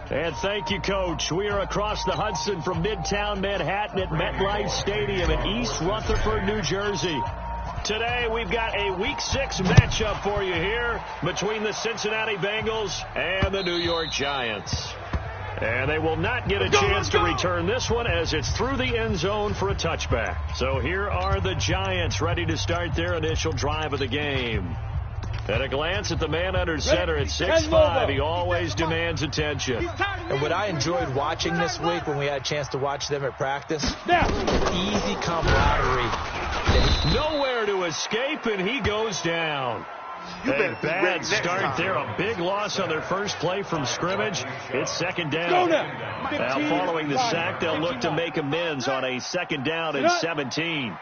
And thank you, Coach. We are across the Hudson from Midtown Manhattan at MetLife Stadium in East Rutherford, New Jersey. Today, we've got a Week 6 matchup for you here between the Cincinnati Bengals and the New York Giants. And they will not get a chance to return this one as it's through the end zone for a touchback. So here are the Giants ready to start their initial drive of the game. At a glance at the man under center at 6'5", he always demands attention. And what I enjoyed watching this week when we had a chance to watch them at practice, easy camaraderie. Nowhere to escape, and he goes down. A bad start there, a big loss on their first play from scrimmage. It's second down. Now following the sack, they'll look to make amends on a second down and 17.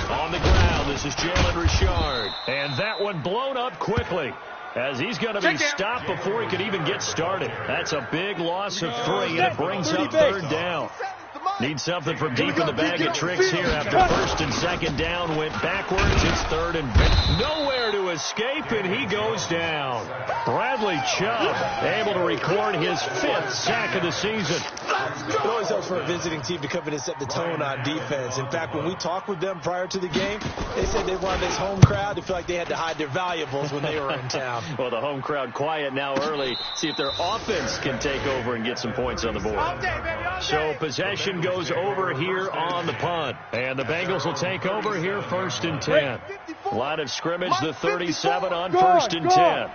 On the ground, this is Jalen Richard. And that one blown up quickly as he's going to be stopped before he could even get started. That's a big loss of 3, and it brings up third down. Need something from deep in the bag of tricks here after first and second down went backwards. It's third and nowhere to escape, and he goes down. Bradley Chubb able to record his 5th sack of the season. It always helps for a visiting team to come in and set the tone on defense. In fact, when we talked with them prior to the game, they said they wanted this home crowd to feel like they had to hide their valuables when they were in town. Well, the home crowd quiet now early. See if their offense can take over and get some points on the board. So possession goes over here on the punt. And the Bengals will take over here first and 10. Line of scrimmage, the 37 on first and 10.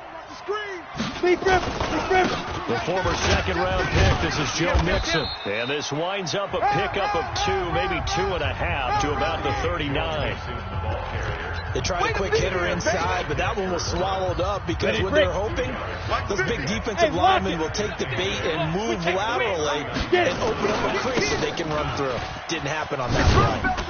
The former second-round pick, this is Joe Mixon. And this winds up a pickup of 2, maybe 2.5 to about the 39. They tried a quick hitter inside, but that one was swallowed up because what they're hoping, those big defensive linemen will take the bait and move laterally and open up a crease so they can run through. Didn't happen on that play.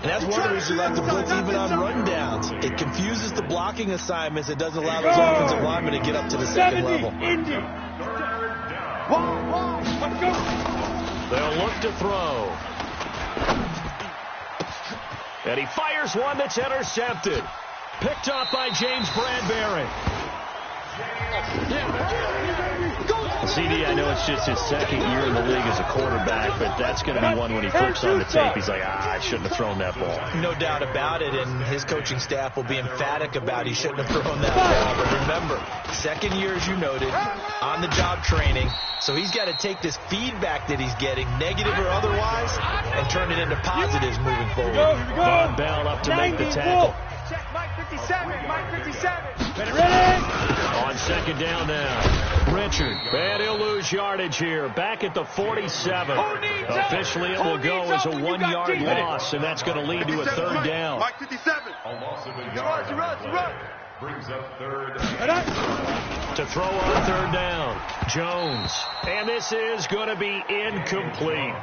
And that's one of the reasons you like to blitz even on rundowns. It confuses the blocking assignments. It doesn't allow those offensive linemen to get up to the second level. They'll look to throw. And he fires one that's intercepted. Picked up by James Bradbury. CD, I know it's just his second year in the league as a quarterback, but that's going to be one when he flips on the tape. He's like, I shouldn't have thrown that ball. No doubt about it, and his coaching staff will be emphatic about he shouldn't have thrown that ball. But remember, second year, as you noted, on-the-job training, so he's got to take this feedback that he's getting, negative or otherwise, and turn it into positives moving forward. Von Bell up to make the tackle. Mike 57, Mike 57. Ready? On second down now. Richard. And he'll lose yardage here. Back at the 47. Officially, it will go as a 1-yard loss, and that's going to lead to a third down. Mike 57. Run. Brings up third. To throw on third down. Jones. And this is going to be incomplete.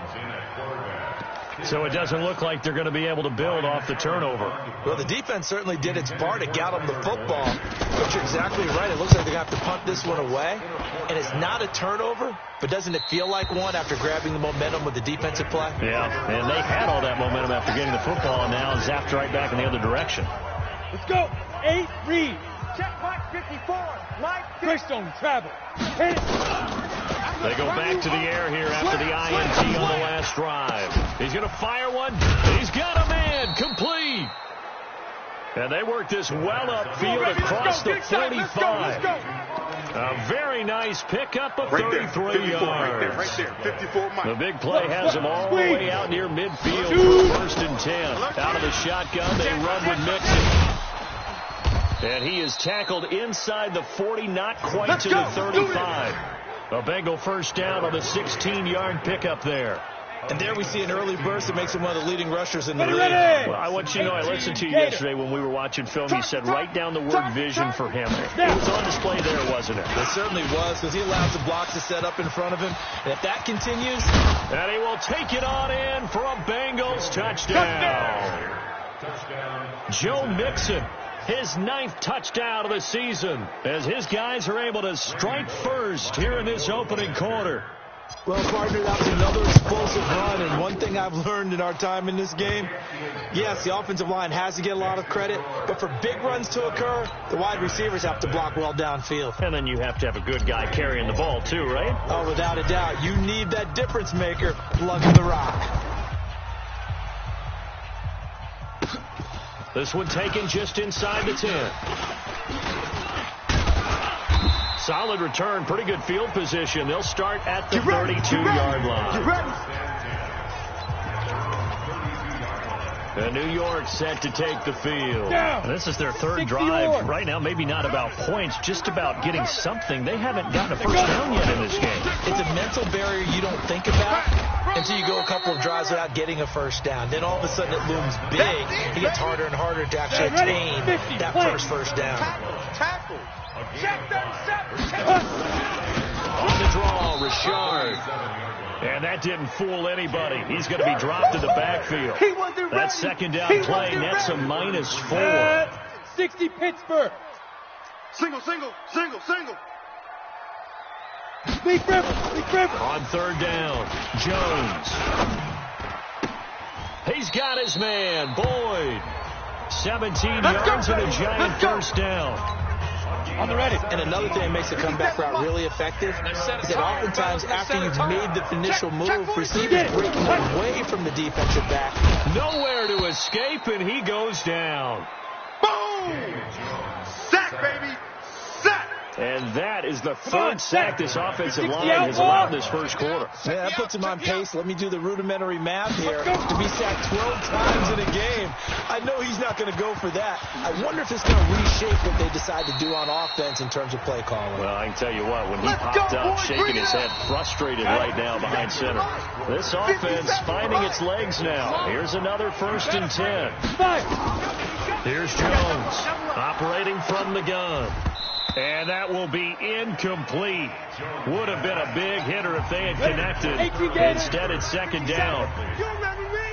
So it doesn't look like they're going to be able to build off the turnover. Well, the defense certainly did its part to get them the football. But you're exactly right. It looks like they're going to have to punt this one away. And it's not a turnover, but doesn't it feel like one after grabbing the momentum with the defensive play? Yeah, and they had all that momentum after getting the football, and now zapped right back in the other direction. Let's go. 8, read. Check Mike 54. Mike 54. Christone, travel. Hit it. They go back to the air here after the INT on the last drive. He's going to fire one. He's got a man. Complete. And they work this well upfield across the 45. A very nice pickup of 33 yards. Right there. 54 Mike. The big play has them all the way out near midfield for first and 10. Out of the shotgun, they run with Mixon. And he is tackled inside the 40, not quite to the 35. A Bengal first down on the 16-yard pickup there. And there we see an early burst that makes him one of the leading rushers in the league. Well, I want you to know, I listened to you yesterday when we were watching film. You said write down the word vision for him. It was on display there, wasn't it? It certainly was, because he allows the blocks to set up in front of him. And if that continues... And he will take it on in for a Bengals touchdown. Joe Mixon. His 9th touchdown of the season as his guys are able to strike first here in this opening quarter. Well, partner, that was another explosive run, and one thing I've learned in our time in this game, yes, the offensive line has to get a lot of credit, but for big runs to occur, the wide receivers have to block well downfield. And then you have to have a good guy carrying the ball too, right? Oh, without a doubt. You need that difference maker lugging the rock. This one taken just inside the 10. Solid return, pretty good field position. They'll start at the 32-yard line. You ready? And New York set to take the field. Down. This is their third drive. Right now, maybe not about points, just about getting something. They haven't gotten a first down yet in this game. It's a mental barrier you don't think about until you go a couple of drives without getting a first down. Then all of a sudden it looms big. It gets harder and harder to actually attain that first down. Tackle. Check 37. On the draw, Richard. And that didn't fool anybody. He's going to be dropped in the backfield. That second down play nets a -4. 60 Pittsburgh. Single. Big river. On third down, Jones. He's got his man, Boyd. 17 yards and a giant first down. On the ready. And another thing that makes the comeback route really effective is that oftentimes after you've made the initial move, receivers breaking away from the defensive back. Nowhere to escape, and he goes down. Boom! Sack, baby. Sack. And that is the third sack this offensive line has allowed this first quarter. Yeah, that puts him on pace. Let me do the rudimentary math here. To be sacked 12 times in a game, I know he's not going to go for that. I wonder if it's going to reshape what they decide to do on offense in terms of play calling. Well, I can tell you what, when he popped up, shaking his head, frustrated right now behind center. This offense finding its legs now. Here's another 1st and 10. Here's Jones operating from the gun. And that will be incomplete. Would have been a big hitter if they had connected. Instead, it's second down.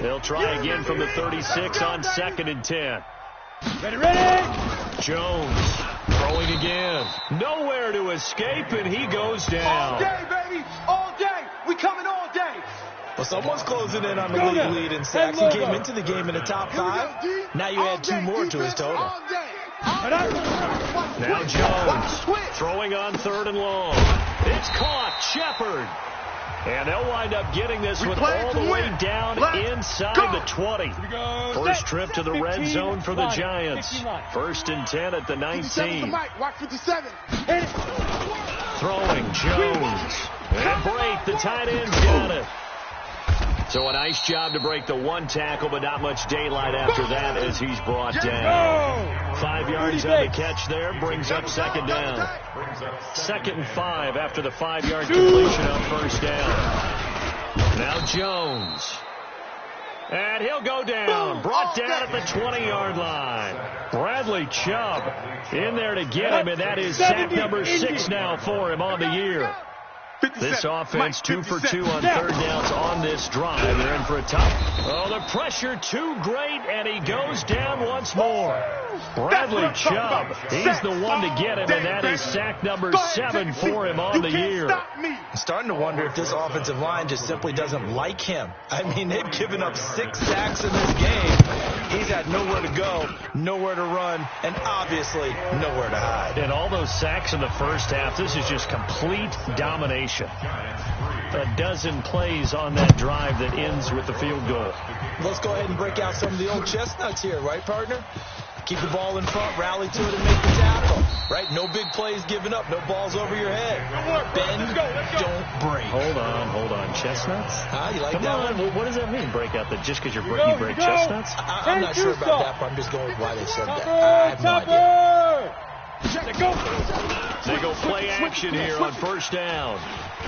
They'll try again from the 36 on 2nd and 10. Ready. Jones throwing again. Nowhere to escape, and he goes down. All day, baby. All day. We coming all day. Well, someone's closing in on the league lead in sacks. He came into the game in the top 5. Now you add 2 more to his total. Now Jones throwing on 3rd and long. It's caught. Shepard. And they'll wind up getting this with all the way down inside the 20. First trip to the red zone for the Giants. 1st and 10 at the 19. Watch 57. Throwing Jones. And break. The tight end's got it. So a nice job to break the one tackle, but not much daylight after that as he's brought down. 5 yards on the catch there, brings up second down. 2nd and 5 after the 5-yard completion on first down. Now Jones. And he'll go down, brought down at the 20-yard line. Bradley Chubb in there to get him, and that is sack number 6 now for him on the year. This offense 2 for 2 on third downs on this drive. They're in for a tough. Oh, the pressure too great, and he goes down once more. Bradley Chubb, he's the one to get him, and that is sack number 7 for him on the year. I'm starting to wonder if this offensive line just simply doesn't like him. I mean, they've given up 6 sacks in this game. He's had nowhere to go, nowhere to run, and obviously nowhere to hide. And all those sacks in the first half, this is just complete domination. A dozen plays on that drive that ends with the field goal. Let's go ahead and break out some of the old chestnuts here, right, partner? Keep the ball in front, rally to it, and make the tackle. Right? No big plays given up, no balls over your head. Bend, don't break. Hold on. Chestnuts? You like Come that on. one? What does that mean, break out? Just because you break chestnuts? I'm not sure about that, but I'm just going with why they said that. I have no idea. They go play action here on first down.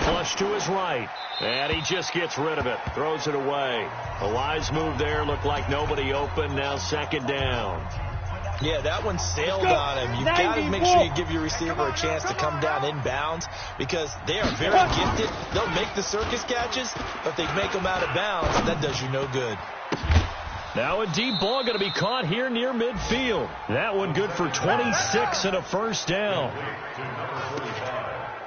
Flush to his right. And he just gets rid of it. Throws it away. A wise move there. Looked like nobody open. Now second down. Yeah, that one sailed on him. You've got to make sure you give your receiver a chance to come down inbounds because they are very gifted. They'll make the circus catches, but they make them out of bounds. That does you no good. Now a deep ball going to be caught here near midfield. That one good for 26 and a first down.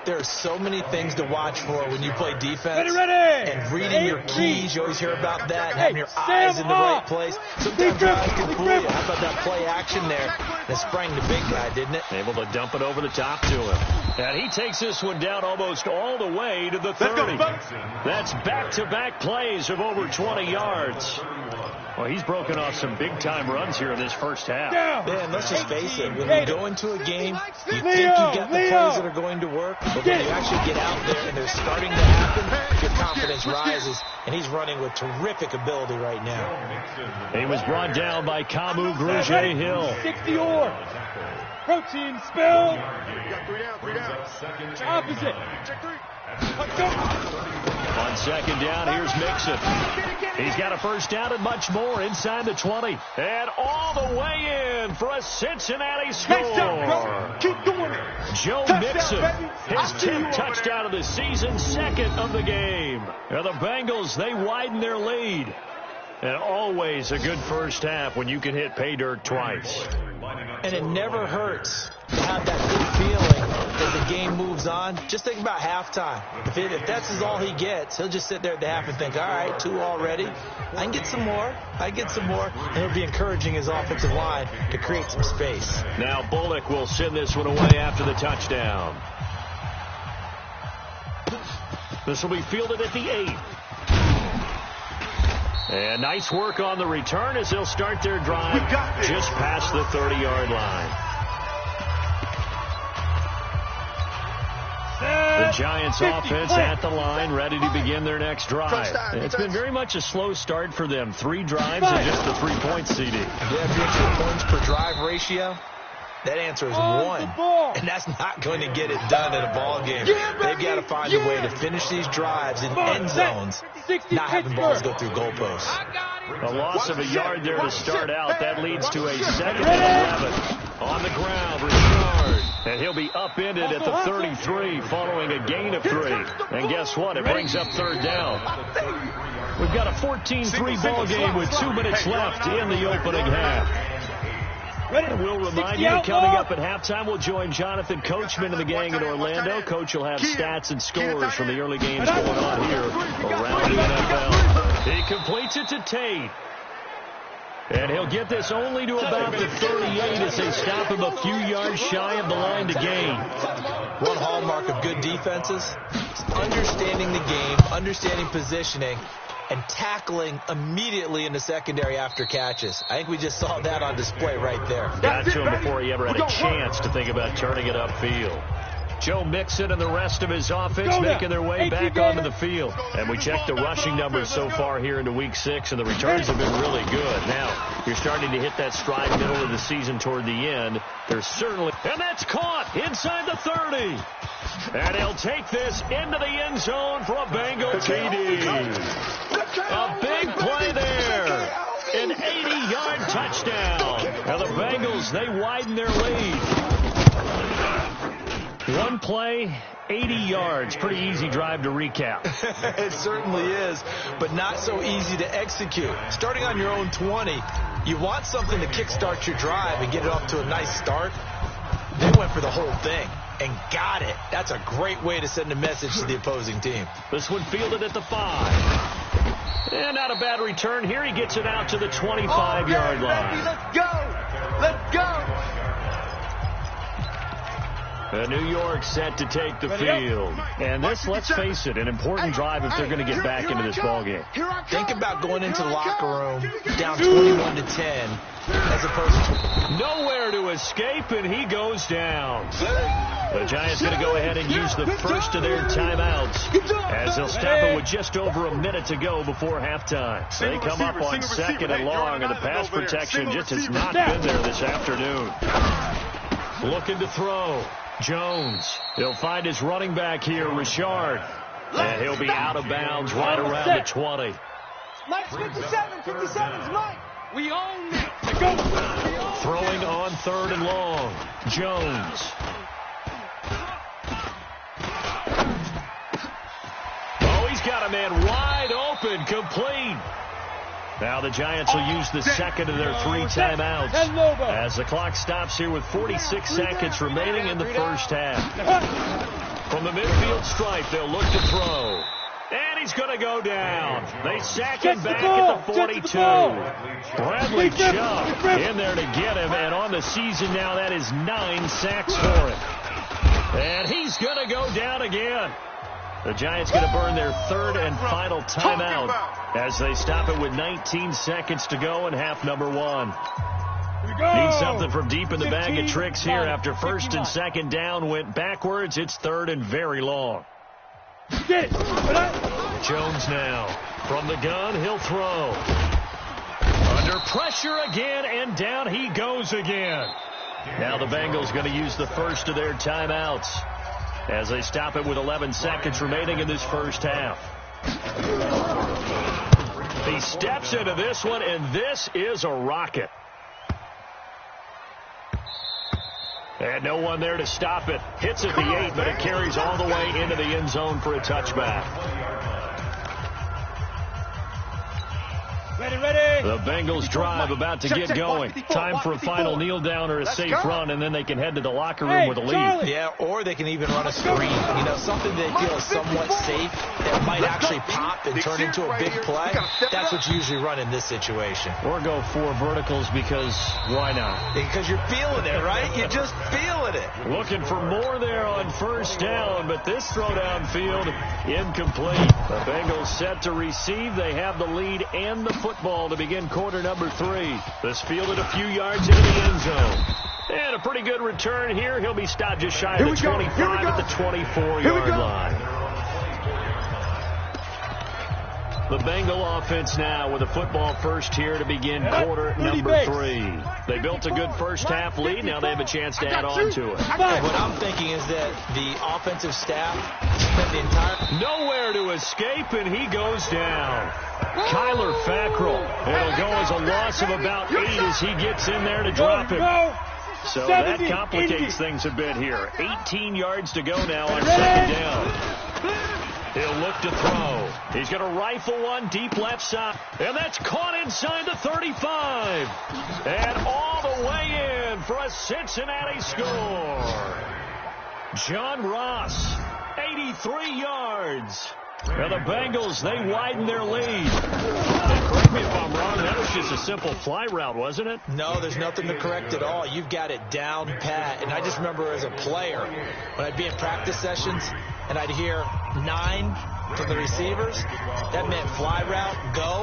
There are so many things to watch for when you play defense. Ready. And reading your keys, you always hear about that. Having your eyes in the right place. Sometimes guys can fool you. How about that play action there? That sprang the big guy, didn't it? Able to dump it over the top to him. And he takes this one down almost all the way to the 30. That's back-to-back plays of over 20 yards. Well, he's broken off some big-time runs here in this first half. Man, let's just face it. When you go into a game, you think you got the plays that are going to work, but when you actually get out there and they're starting to happen, your confidence rises, and he's running with terrific ability right now. He was brought down by Kamu Grugier-Hill. 60 or. Protein spill. Opposite. On second down, here's Mixon. He's got a first down and much more inside the 20. And all the way in for a Cincinnati score. Keep doing it. Joe Mixon, his 10th touchdown of the season, second of the game. And the Bengals, they widen their lead. And always a good first half when you can hit pay dirt twice. And it never hurts to have that good feeling that the game moves on. Just think about halftime. If that's all he gets, he'll just sit there at the half and think, all right, 2 already. I can get some more. And he'll be encouraging his offensive line to create some space. Now Bullock will send this one away after the touchdown. This will be fielded at the 8. And nice work on the return as they'll start their drive just past the 30-yard line. The Giants offense at the line, ready to begin their next drive. It's been very much a slow start for them. 3 drives and just the 3-point CD. Yeah, if you look at the points per drive ratio, that answer is 1. And that's not going to get it done in a ball game. They've got to find a way to finish these drives in end zones, not having balls go through goalposts. A loss of a yard there to start out. That leads to a 2nd and 11. On the ground, Richard. And he'll be upended at the 33 following a gain of 3. And guess what? It brings up 3rd down. We've got a 14-3 ball game with 2 minutes left in the opening half. And we'll remind you, coming up at halftime, we'll join Jonathan Coachman and the gang in Orlando. Coach will have stats and scores from the early games going on here around the NFL. He completes it to Tate. And he'll get this only to about the 38 as they stop him a few yards shy of the line to gain. One hallmark of good defenses is understanding the game, understanding positioning, and tackling immediately in the secondary after catches. I think we just saw that on display right there. Got to him before he ever had a chance to think about turning it upfield. Joe Mixon and the rest of his offense making their way back onto the field. And we checked the rushing numbers so far here into Week 6, and the returns have been really good. Now, you're starting to hit that stride middle of the season toward the end. There's certainly... And that's caught inside the 30. And he'll take this into the end zone for a Bengal TD. A big play there. An 80-yard touchdown. And the Bengals, they widen their lead. One play, 80 yards. Pretty easy drive to recap. It certainly is, but not so easy to execute. Starting on your own 20, you want something to kickstart your drive and get it off to a nice start. They went for the whole thing and got it. That's a great way to send a message to the opposing team. This one fielded at the 5. And not a bad return here. He gets it out to the 25-yard line. Let's go. Let's go. New York set to take the field. And this, let's face it, an important drive if they're going to get back into this ballgame. Think about going into the locker room down 21-10 as opposed to nowhere to escape, and he goes down. The Giants going to go ahead and use the first of their timeouts as they'll stop it with just over a minute to go before halftime. They come up on 2nd and long, and the pass protection just has not been there this afternoon. Looking to throw. Jones. He'll find his running back here, Richard. And he'll be out of bounds right around the 20. Mike's 57. 57's Mike. We own it. Go. Throwing on 3rd and long. Jones. Oh, he's got a man wide open, complete. Now the Giants will use the second of their 3 timeouts as the clock stops here with 46 seconds remaining in the first half. From the midfield stripe, they'll look to throw. And he's going to go down. They sack him back at the 42. Bradley Chubb in there to get him. And on the season now, that is 9 sacks for him. And he's going to go down again. The Giants going to burn their 3rd and final timeout as they stop it with 19 seconds to go in half number 1. Need something from deep in the bag of tricks here after 1st and 2nd down went backwards. It's 3rd and very long. Jones now from the gun. He'll throw. Under pressure again, and down he goes again. Now the Bengals going to use the first of their timeouts as they stop it with 11 seconds remaining in this first half. He steps into this one, and this is a rocket. And no one there to stop it. Hits at the 8, but it carries all the way into the end zone for a touchback. Ready. The Bengals drive about to get going. Time for a final kneel down or a safe run, and then they can head to the locker room with a lead. Yeah, or they can even run a screen. You know, something they feel is somewhat safe that might actually pop and turn into a big play. That's what you usually run in this situation. Or go 4 verticals because why not? Because you're feeling it, right? You're just feeling it. Looking for more there on 1st down, but this throw downfield incomplete. The Bengals set to receive. They have the lead and the football to begin quarter number 3. This fielded a few yards into the end zone. And a pretty good return here. He'll be stopped just shy of the 25 at the 24-yard line. The Bengal offense now with a football first here to begin quarter number 3. They built a good first half lead. Now they have a chance to add on to it. What I'm thinking is that the offensive staff spent the entire... Nowhere to escape, and he goes down. Kyler Fackrell. It'll go as a loss of about 8 as he gets in there to drop him. So that complicates things a bit here. 18 yards to go now on 2nd down. He'll look to throw. He's going to rifle one deep left side. And that's caught inside the 35. And all the way in for a Cincinnati score. John Ross, 83 yards. Now the Bengals, they widen their lead. And correct me if I'm wrong, that was just a simple fly route, wasn't it? No, there's nothing to correct at all. You've got it down pat. And I just remember as a player, when I'd be in practice sessions, and I'd hear 9 from the receivers, that meant fly route, go,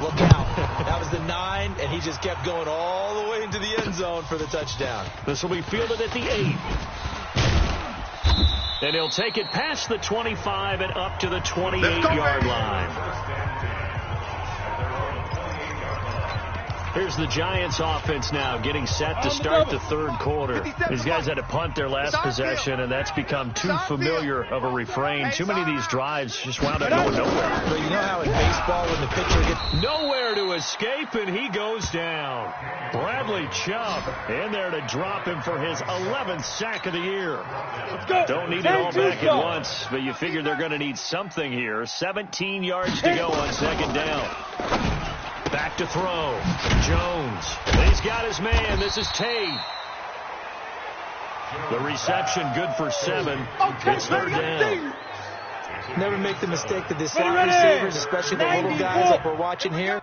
look out. That was the 9, and he just kept going all the way into the end zone for the touchdown. This will be fielded at the 8. And he'll take it past the 25 and up to the 28-yard line. Here's the Giants offense now getting set to start the 3rd quarter. These guys had to punt their last possession, and that's become too familiar of a refrain. Too many of these drives just wound up going nowhere. But you know how in baseball when the pitcher gets... Nowhere to escape, and he goes down. Bradley Chubb in there to drop him for his 11th sack of the year. Don't need it all back at once, but you figure they're going to need something here. 17 yards to go on 2nd down. Back to throw. Jones. He's got his man. This is Tate. The reception good for 7. It's 3rd down. Never make the mistake that the slot receivers, especially the little guys like we're watching here,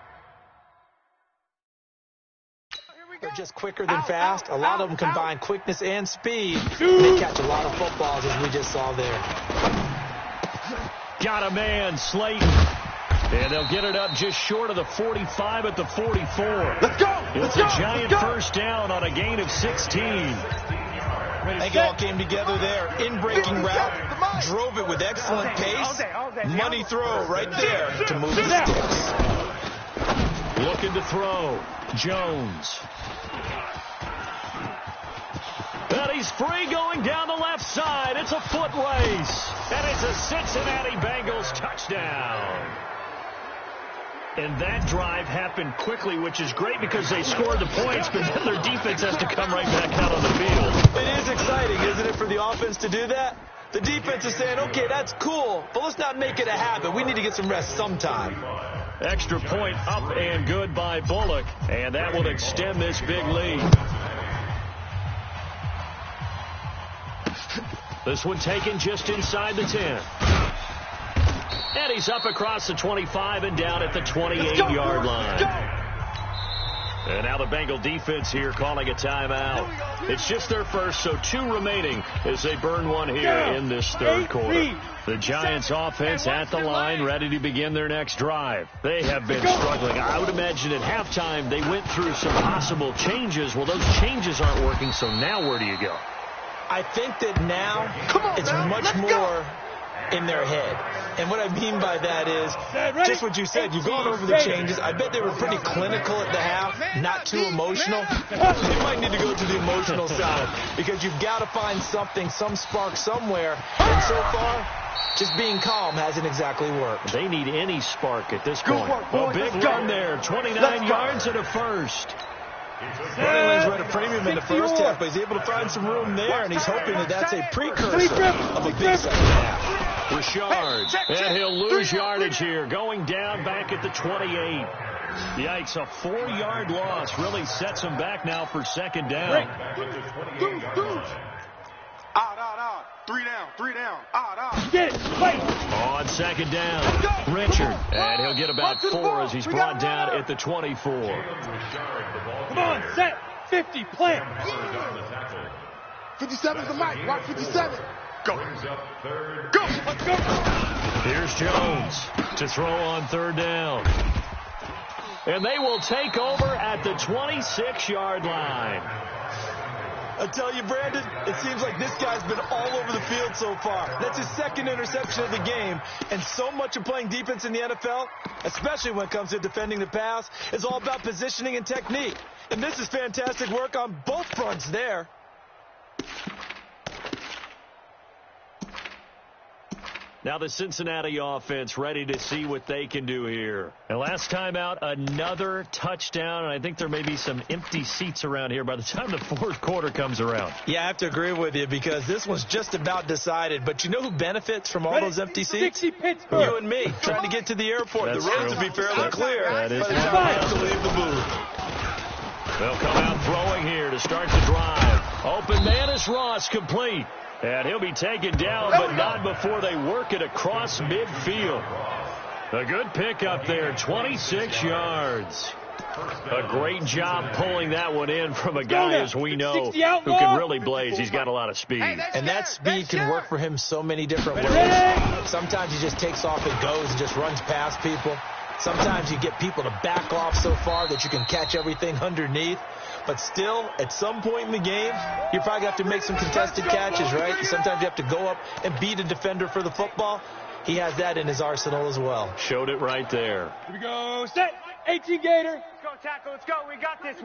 are just quicker than fast. A lot of them combine quickness and speed. They catch a lot of footballs, as we just saw there. Got a man, Slayton. And they'll get it up just short of the 45 at the 44. Let's go! It's a giant first down on a gain of 16. I think it all came together there. In-breaking route. Drove it with excellent pace. Money throw right there to move the sticks. Looking to throw. Jones. And he's free going down the left side. It's a foot race. And it's a Cincinnati Bengals touchdown. And that drive happened quickly, which is great because they scored the points, but then their defense has to come right back out on the field. It is exciting, isn't it, for the offense to do that? The defense is saying, okay, that's cool, but let's not make it a habit. We need to get some rest sometime. Extra point up and good by Bullock, and that will extend this big lead. This one taken just inside the 10. And he's up across the 25 and down at the 28-yard line. And now the Bengal defense here calling a timeout. It's just their first, so 2 remaining as they burn one here in this third quarter. The Giants offense at the line, ready to begin their next drive. They have been struggling. I would imagine at halftime they went through some possible changes. Well, those changes aren't working, so now where do you go? I think that now it's much more in their head. And what I mean by that is just what you said. You've gone over the changes. I bet they were pretty clinical at the half, not too emotional. They might need to go to the emotional side because you've got to find something, some spark somewhere. And so far, just being calm hasn't exactly worked. They need any spark at this point. A big run there, 29 yards and a first. Burnley's read a premium in the first half, but he's able to find some room there, and he's hoping that that's a precursor of a big second half. Richard, and he'll lose yardage here, going down back at the 28. Yikes, a 4-yard loss really sets him back now for second down. Out. 3 down. Out. Get it. Fight. On second down, Richard, and he'll get about 4 as he's brought down at the 24. Come on, set. 50, plant. 57's the mic. Watch 57. Go. Let's go. Here's Jones to throw on third down. And they will take over at the 26-yard line. I tell you, Brandon, it seems like this guy's been all over the field so far. That's his second interception of the game. And so much of playing defense in the NFL, especially when it comes to defending the pass, is all about positioning and technique. And this is fantastic work on both fronts there. Now the Cincinnati offense ready to see what they can do here. And last time out, another touchdown. And I think there may be some empty seats around here by the time the fourth quarter comes around. Yeah, I have to agree with you because this one's just about decided. But you know who benefits from all those empty seats? 60 Pittsburgh. You and me, trying to get to the airport. That's the roads true. will be fairly clear That is by the time we have to leave the booth. They'll come out throwing here to start the drive. Open man is Ross, complete. And he'll be taken down, but not before they work it across midfield. A good pickup there, 26 yards. A great job pulling that one in from a guy, as we know, who can really blaze. He's got a lot of speed. And that speed can work for him so many different ways. Sometimes he just takes off and goes and just runs past people. Sometimes you get people to back off so far that you can catch everything underneath. But still, at some point in the game, you're probably going to have to make some contested catches, right? Sometimes you have to go up and beat a defender for the football. He has that in his arsenal as well. Showed it right there. Here we go. Set. 18 Gator. Let's go, tackle. Let's go. We got this.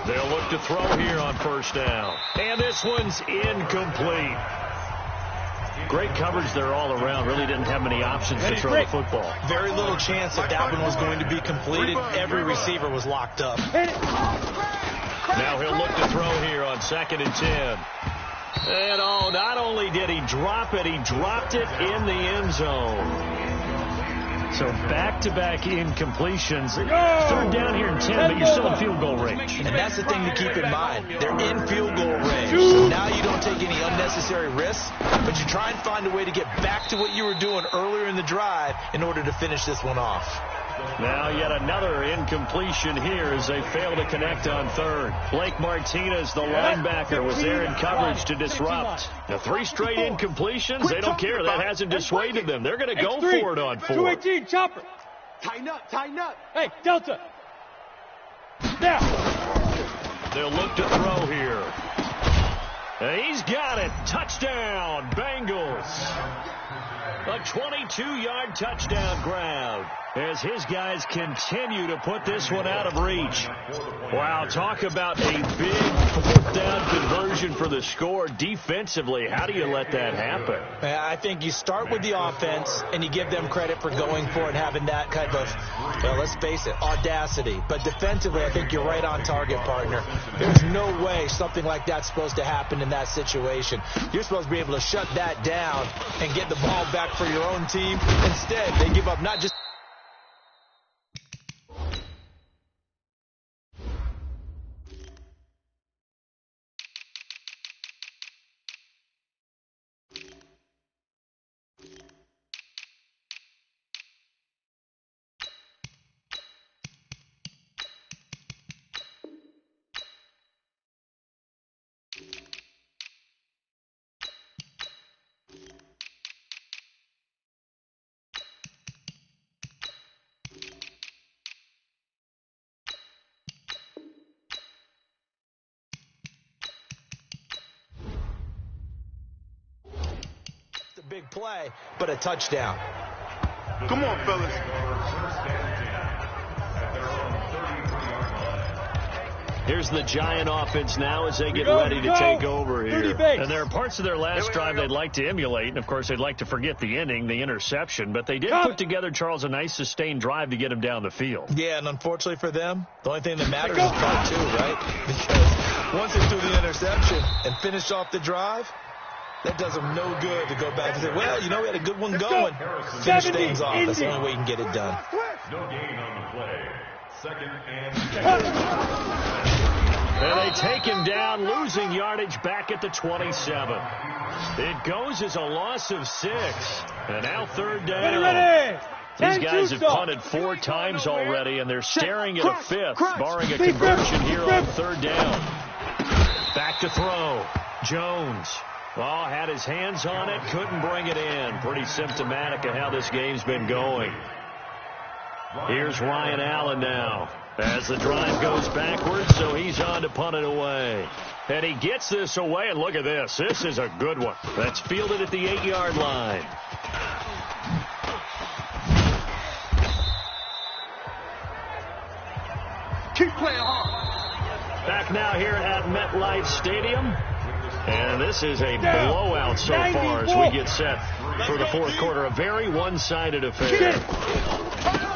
They'll look to throw here on first down. And this one's incomplete. Great coverage there all around. Really didn't have many options to throw the football. Very little chance that that one was going to be completed. Every receiver was locked up. Now he'll look to throw here on 2nd and 10. And not only did he drop it, he dropped it in the end zone. So back-to-back incompletions. Third down here in 10, but you're still in field goal range. And that's the thing to keep in mind. They're in field goal range. So now you don't take any unnecessary risks, but you try and find a way to get back to what you were doing earlier in the drive in order to finish this one off. Now yet another incompletion here as they fail to connect on third. Blake Martinez, the linebacker, was there in coverage to disrupt. Now 3 straight incompletions. They don't care. That hasn't dissuaded them. They're going to go for it on 4. 218, chopper. Tighten up. Hey, Delta. Now. They'll look to throw here. And he's got it. Touchdown, Bengals. A 22-yard touchdown grab as his guys continue to put this one out of reach. Wow, talk about a big fourth down conversion for the score. Defensively, how do you let that happen? I think you start with the offense and you give them credit for going for it, having that kind of, well, let's face it, audacity. But defensively, I think you're right on target, partner. There's no way something like that's supposed to happen in that situation. You're supposed to be able to shut that down and get the ball back for your own team. Instead, they give up not just big play, but a touchdown. Come on, fellas. Here's the Giant offense now as they get ready to take over here. And there are parts of their last drive they'd like to emulate. And, of course, they'd like to forget the ending, the interception. But they did put together, Charles, a nice sustained drive to get him down the field. Yeah, and unfortunately for them, the only thing that matters is part two, right? Because once they threw the interception and finished off the drive, that does them no good to go back and say, well, you know, we had a good one going. Finish things off. That's the only way you can get it done. No gain on the play. Second and 10. And they take him down, losing yardage back at the 27. It goes as a loss of 6. And now third down. These guys have punted 4 times already, and they're staring at a 5th, barring a conversion here on third down. Back to throw. Jones. Oh, had his hands on it, couldn't bring it in. Pretty symptomatic of how this game's been going. Here's Ryan Allen now as the drive goes backwards, so he's on to punt it away. And he gets this away, and look at this. This is a good one. That's fielded at the 8-yard line. Keep playing hard. Back now here at MetLife Stadium. And this is a blowout so far as we get set for the fourth quarter. A very one-sided affair.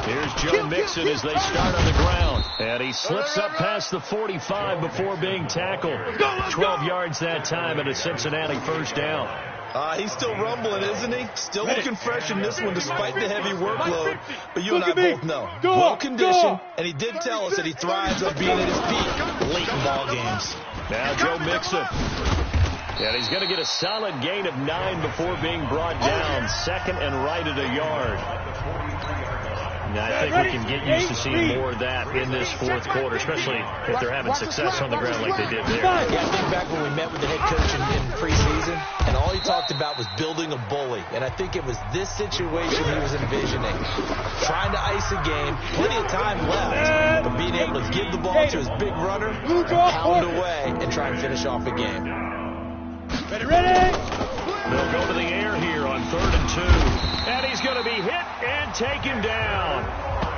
Here's Joe Mixon as they start on the ground. And he slips up past the 45 before being tackled. 12 yards that time and a Cincinnati first down. He's still rumbling, isn't he? Still looking fresh in this one despite the heavy workload. But you and I both know. Well-conditioned, and he did tell us that he thrives on being at his peak late in ball games. Now Joe Mixon. And he's going to get a solid gain of 9 before being brought down. Second and right at a yard. Now, I think we can get used to seeing more of that in this fourth quarter, especially if they're having success on the ground like they did there. Yeah, I think back when we met with the head coach in preseason, and all he talked about was building a bully. And I think it was this situation he was envisioning. Trying to ice a game, plenty of time left, but being able to give the ball to his big runner, pound away, and try and finish off a game. Ready? They'll go to the air here on 3rd and 2. And he's going to be hit and taken down.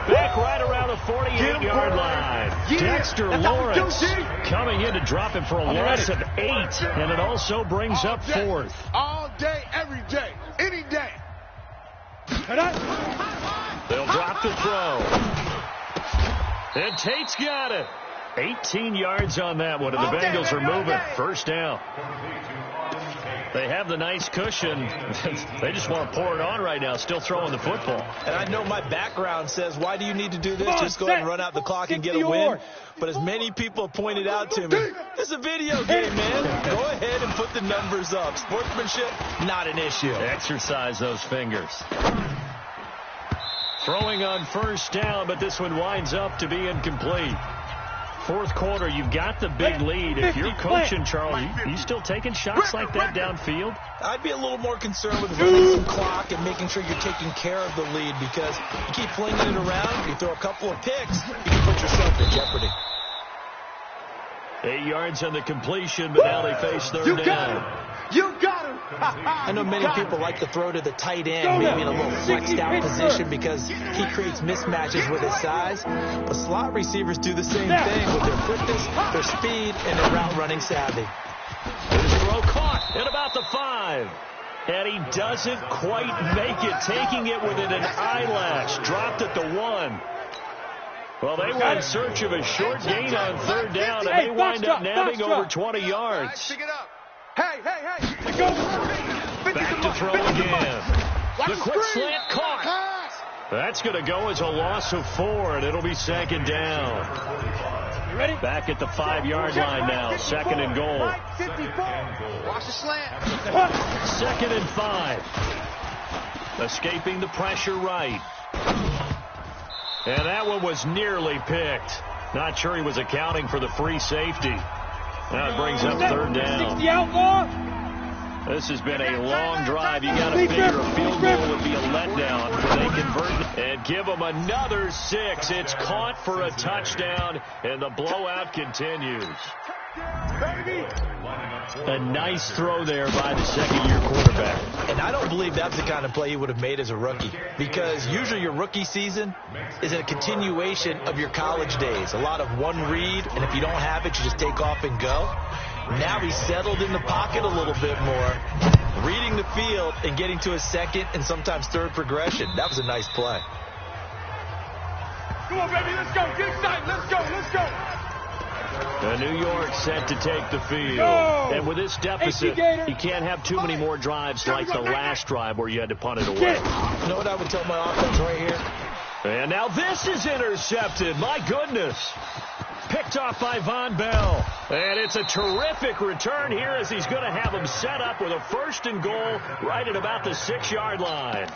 Back right around the 48-yard line. Dexter Lawrence coming in to drop him for a loss of 8. And it also brings up 4th. All day, every day, any day. They'll drop the throw. And Tate's got it. 18 yards on that one, and the Bengals are moving. First down. They have the nice cushion. They just want to pour it on right now, still throwing the football. And I know my background says, why do you need to do this? Just go ahead and run out the clock and get a win. But as many people have pointed out to me, this is a video game, man. Go ahead and put the numbers up. Sportsmanship, not an issue. Exercise those fingers. Throwing on first down, but this one winds up to be incomplete. Fourth quarter, you've got the big lead. If you're coaching, Charles, you still taking shots like that downfield? I'd be a little more concerned with running some clock and making sure you're taking care of the lead, because you keep flinging it around, you throw a couple of picks, you can put yourself in jeopardy. 8 yards on the completion, but now they face third down. You got him. I know many people like to throw to the tight end, maybe in a little flexed out position because he creates mismatches with his size. But slot receivers do the same thing with their quickness, their speed, and their route running savvy. His throw caught at about the 5. And he doesn't quite make it, taking it within an eyelash. Dropped at the 1. Well, they were in search of a short gain on third down, and they wind up nabbing over 20 yards. Pick it up. Hey. Back to throw again. The quick slant caught. That's going to go as a loss of 4, and it'll be second down. You ready? Back at the 5-yard line now. Second and goal. Watch the slant. Second and 5. Escaping the pressure right. And that one was nearly picked. Not sure he was accounting for the free safety. That brings up third down. This has been a long drive. You got to figure a field goal would be a letdown when they convert and give them another 6. It's caught for a touchdown, and the blowout continues. A nice throw there by the second-year quarterback. And I don't believe that's the kind of play he would have made as a rookie, because usually your rookie season is a continuation of your college days. A lot of one read, and if you don't have it, you just take off and go. Now he's settled in the pocket a little bit more, reading the field and getting to his second and sometimes third progression. That was a nice play. Come on, baby, let's go. Get excited. Let's go. Let's go. New York set to take the field. Go. And with this deficit, you can't have too many more drives like the last drive where you had to punt it away. You know what I would tell my offense right here? And now this is intercepted. My goodness. Picked off by Von Bell. And it's a terrific return here as he's going to have him set up with a 1st and goal right at about the 6-yard line.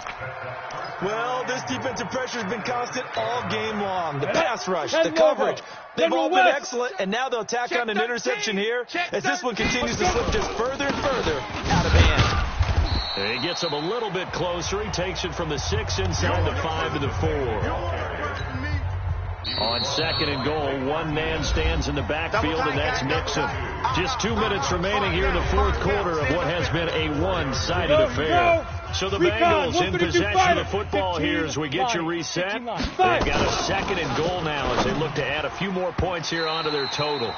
Well, this defensive pressure has been constant all game long. The pass rush, the coverage, they've all been excellent, and now they'll tack on an interception here as this one continues to slip just further and further out of hand. And he gets him a little bit closer. He takes it from the 6 inside the 5 to the 4. On 2nd and goal, one man stands in the backfield, and that's Nixon. Just 2 minutes remaining here in the 4th quarter of what has been a one-sided affair. So the Bengals in possession of the football here as we get you reset. They've got a 2nd and goal now as they look to add a few more points here onto their total.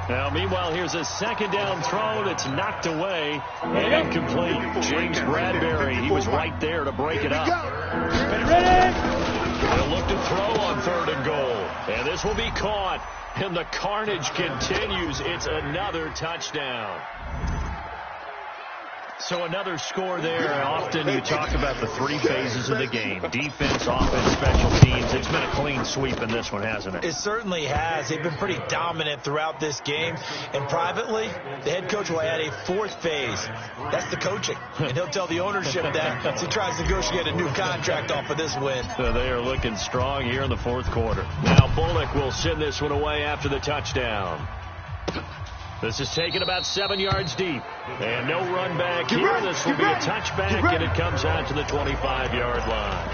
Now, meanwhile, here's a 2nd down throw that's knocked away and incomplete. James Bradbury, he was right there to break it up. They'll look to throw on 3rd and goal. And this will be caught. And the carnage continues. It's another touchdown. So another score there. Often you talk about the 3 phases of the game. Defense, offense, special teams. It's been a clean sweep in this one, hasn't it? It certainly has. They've been pretty dominant throughout this game. And privately, the head coach will add a 4th phase. That's the coaching. And he'll tell the ownership that as he tries to negotiate a new contract off of this win. So they are looking strong here in the 4th quarter. Now Bullock will send this one away after the touchdown. This is taken about 7 yards deep. And no run back here. This will be a touchback, and it comes out to the 25-yard line.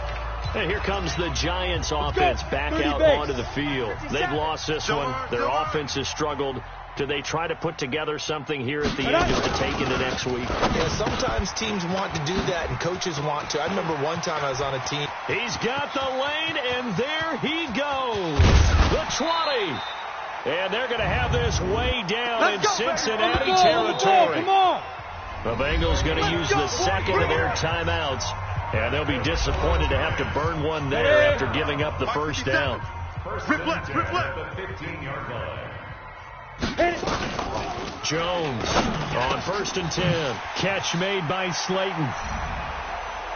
And here comes the Giants offense back out onto the field. They've lost this one. Their offense has struggled. Do they try to put together something here at the end just to take into next week? Yeah, sometimes teams want to do that, and coaches want to. I remember one time I was on a team. He's got the lane, and there he goes. The 20. And they're going to have this way down in Cincinnati territory. The Bengals going to use the 2nd of their timeouts. And they'll be disappointed to have to burn one there after giving up the 1st down. Rip left. The 15-yard line. Jones on 1st and 10. Catch made by Slayton.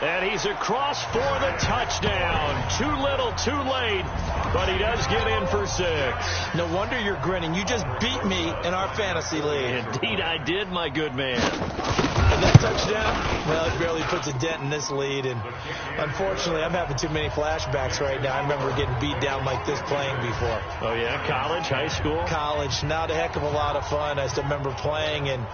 And he's across for the touchdown. Too little, too late, but he does get in for 6. No wonder you're grinning. You just beat me in our fantasy league. Indeed I did, my good man. And that touchdown, well, it barely puts a dent in this lead. And unfortunately, I'm having too many flashbacks right now. I remember getting beat down like this playing before. Oh, yeah? College, high school? College. Not a heck of a lot of fun. I still remember playing and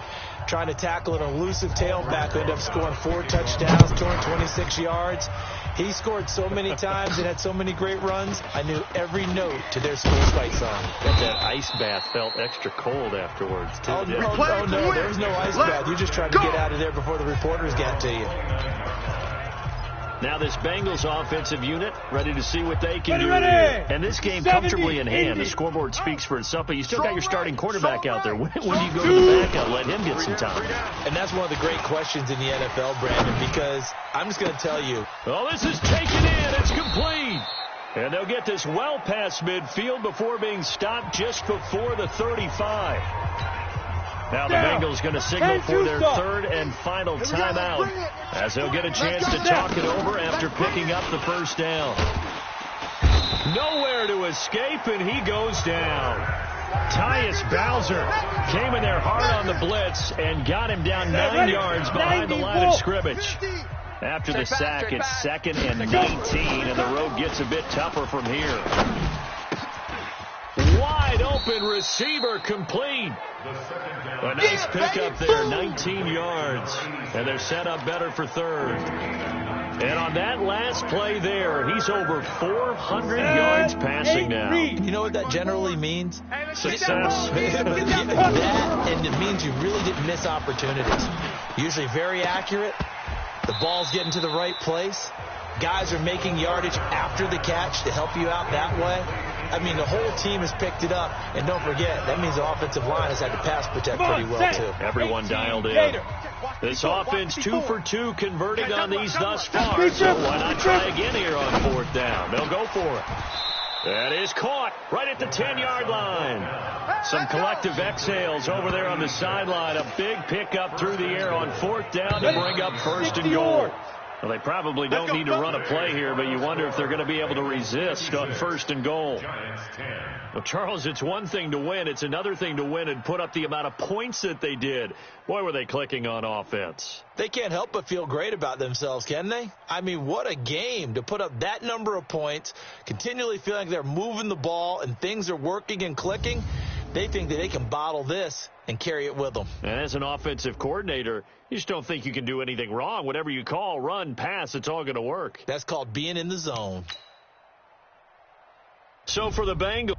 trying to tackle an elusive tailback who ended up scoring 4 touchdowns, 226 yards. He scored so many times and had so many great runs, I knew every note to their school's fight song. Bet that ice bath felt extra cold afterwards, too. Oh, no, there was no ice bath. You just tried to get out of there before the reporters got to you. Now this Bengals offensive unit ready to see what they can do here. And this game comfortably in hand. The scoreboard speaks for itself, but you still got your starting quarterback out there. When do you go to the backup, let him get some time? And that's one of the great questions in the NFL, Brandon, because I'm just going to tell you. Oh, this is taken in. It's complete. And they'll get this well past midfield before being stopped just before the 35. Now the Bengals going to signal for their 3rd and final timeout as they'll get a chance to talk it over after picking up the 1st down. Nowhere to escape, and he goes down. Tyus Bowser came in there hard on the blitz and got him down 9 yards behind the line of scrimmage. After the sack, it's 2nd and 19, and the road gets a bit tougher from here. Wide open receiver complete. A nice pickup there, 19 yards. And they're set up better for 3rd. And on that last play there, he's over 400 yards passing now. You know what that generally means? Success. That, and it means you really didn't miss opportunities. Usually very accurate. The ball's getting to the right place. Guys are making yardage after the catch to help you out that way. I mean, the whole team has picked it up. And don't forget, that means the offensive line has had to pass protect pretty well, too. Everyone dialed in. This offense 2 for 2 converting on these thus far. So why not try again here on 4th down? They'll go for it. That is caught right at the 10-yard line. Some collective exhales over there on the sideline. A big pickup through the air on 4th down to bring up 1st and goal. Well, they probably don't need to run a play here, but you wonder if they're going to be able to resist on 1st and goal. Well, Charles, it's one thing to win. It's another thing to win and put up the amount of points that they did. Boy, were they clicking on offense. They can't help but feel great about themselves, can they? I mean, what a game to put up that number of points, continually feeling like they're moving the ball and things are working and clicking. They think that they can bottle this and carry it with them. And as an offensive coordinator, you just don't think you can do anything wrong. Whatever you call, run, pass, it's all going to work. That's called being in the zone. So for the Bengals.